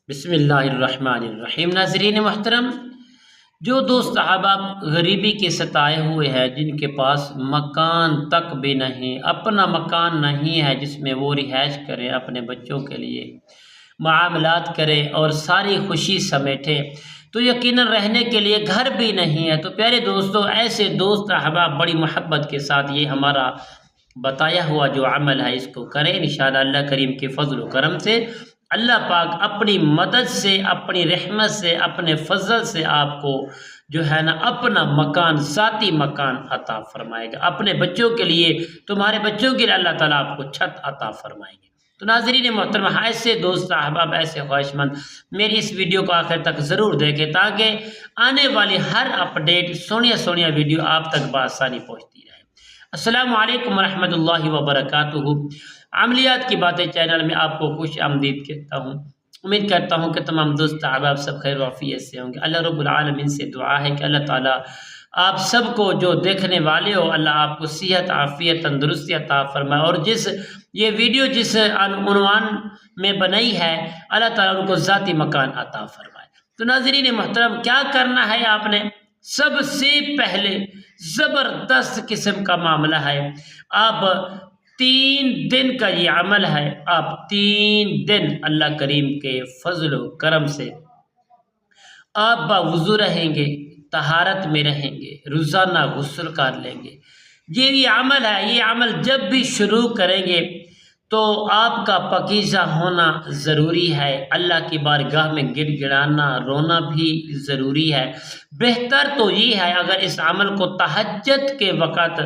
بسم اللہ الرحمن الرحیم۔ ناظرین محترم، جو دوست احباب غریبی کے ستائے ہوئے ہیں، جن کے پاس مکان تک بھی نہیں، اپنا مکان نہیں ہے جس میں وہ رہائش کریں، اپنے بچوں کے لیے معاملات کریں اور ساری خوشی سمیٹیں، تو یقیناً رہنے کے لیے گھر بھی نہیں ہے، تو پیارے دوستو، ایسے دوست احباب بڑی محبت کے ساتھ یہ ہمارا بتایا ہوا جو عمل ہے اس کو کریں۔ انشاءاللہ اللہ کریم کے فضل و کرم سے اللہ پاک اپنی مدد سے، اپنی رحمت سے، اپنے فضل سے آپ کو جو ہے نا اپنا مکان، ذاتی مکان عطا فرمائے گا۔ اپنے بچوں کے لیے، تمہارے بچوں کے لیے اللہ تعالیٰ آپ کو چھت عطا فرمائیں گے۔ تو ناظرین محترم، ایسے دوست احباب، ایسے خواہش مند میری اس ویڈیو کو آخر تک ضرور دیکھیں تاکہ آنے والی ہر اپڈیٹ، سونیا ویڈیو آپ تک بآسانی پہنچتی رہے۔ السلام علیکم ورحمۃ اللہ وبرکاتہ۔ عملیات کی باتیں چینل میں آپ کو خوش آمدید کہتا ہوں۔ امید کرتا ہوں کہ تمام دوست احباب سب خیر و عافیت سے ہوں گے۔ اللہ رب العالمین سے دعا ہے کہ اللہ تعالیٰ آپ سب کو، جو دیکھنے والے ہو، اللہ آپ کو صحت، عافیت، تندرستی عطا فرمائے، اور یہ ویڈیو جس عنوان میں بنائی ہے، اللہ تعالیٰ ان کو ذاتی مکان عطا فرمائے۔ تو ناظرین محترم، کیا کرنا ہے آپ نے؟ سب سے پہلے زبردست قسم کا معاملہ ہے، آپ 3 دن کا یہ عمل ہے، آپ 3 دن اللہ کریم کے فضل و کرم سے آپ باوضو رہیں گے، طہارت میں رہیں گے، روزانہ غسل کر لیں گے۔ یہ عمل ہے، یہ عمل جب بھی شروع کریں گے تو آپ کا پاکیزہ ہونا ضروری ہے، اللہ کی بارگاہ میں گڑ گڑانا، رونا بھی ضروری ہے۔ بہتر تو یہ ہے اگر اس عمل کو تہجد کے وقت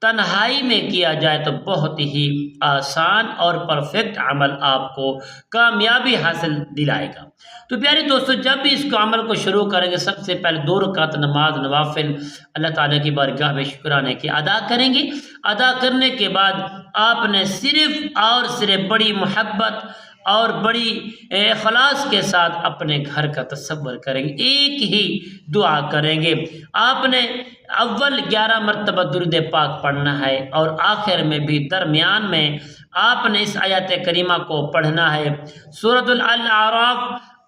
تنہائی میں کیا جائے تو بہت ہی آسان اور پرفیکٹ عمل آپ کو کامیابی حاصل دلائے گا۔ تو پیارے دوستو، جب بھی اس کو عمل کو شروع کریں گے، سب سے پہلے 2 رکعت نماز نوافل اللہ تعالیٰ کی بارگاہ میں شکرانے کی ادا کریں گے۔ ادا کرنے کے بعد آپ نے صرف اور صرف بڑی محبت اور بڑی اخلاص کے ساتھ اپنے گھر کا تصور کریں گے، ایک ہی دعا کریں گے۔ آپ نے اول 11 مرتبہ درود پاک پڑھنا ہے، اور آخر میں بھی درمیان میں آپ نے اس آیت کریمہ کو پڑھنا ہے۔ سورۃ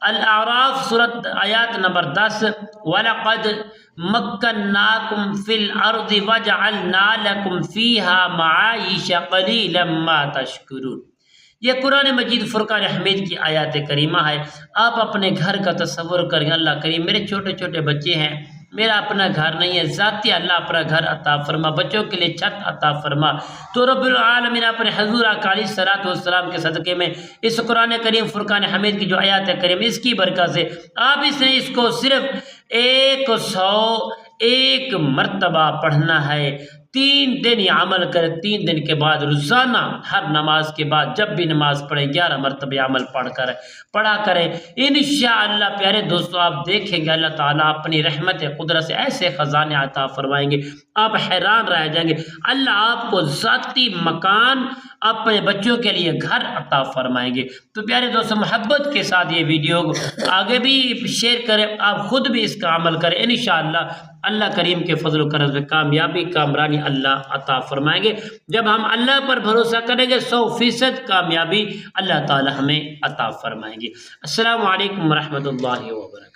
الاعراف سورت آیات نمبر 10، وَلَقَدْ مَكَّنَّاكُمْ فِي الْأَرْضِ وَجَعَلْنَا لَكُمْ فِيهَا مَعَائِشَ قَلِيلًا مَا تَشْكُرُونَ۔ یہ قرآن مجید فرقان حمید کی آیات کریمہ ہے۔ آپ اپنے گھر کا تصور کریں، اللہ کریم میرے چھوٹے چھوٹے بچے ہیں، میرا اپنا گھر نہیں ہے، ذاتی اللہ اپنا گھر عطا فرما، بچوں کے لیے چھت عطا فرما۔ تو رب العالمین اپنے حضور آقا علیہ الصلوۃ والسلام کے صدقے میں اس قرآن کریم فرقان حمید کی جو آیات کریم، اس کی برکت سے آپ اس کو صرف 101 مرتبہ پڑھنا ہے۔ 3 دن یہ عمل کریں، 3 دن کے بعد روزانہ ہر نماز کے بعد جب بھی نماز پڑھیں 11 مرتبہ یہ عمل پڑھا کریں۔ انشاءاللہ پیارے دوستو، آپ دیکھیں گے اللہ تعالیٰ اپنی رحمت قدرت سے ایسے خزانے عطا فرمائیں گے، آپ حیران رہ جائیں گے۔ اللہ آپ کو ذاتی مکان، اپنے بچوں کے لیے گھر عطا فرمائیں گے۔ تو پیارے دوستو، محبت کے ساتھ یہ ویڈیو آگے بھی شیئر کریں، آپ خود بھی اس کا عمل کریں۔ انشاءاللہ اللہ کریم کے فضل و کرم سے کامیابی، کامرانی اللہ عطا فرمائیں گے۔ جب ہم اللہ پر بھروسہ کریں گے 100% کامیابی اللہ تعالی ہمیں عطا فرمائیں گے۔ السلام علیکم ورحمۃ اللہ وبرکاتہ۔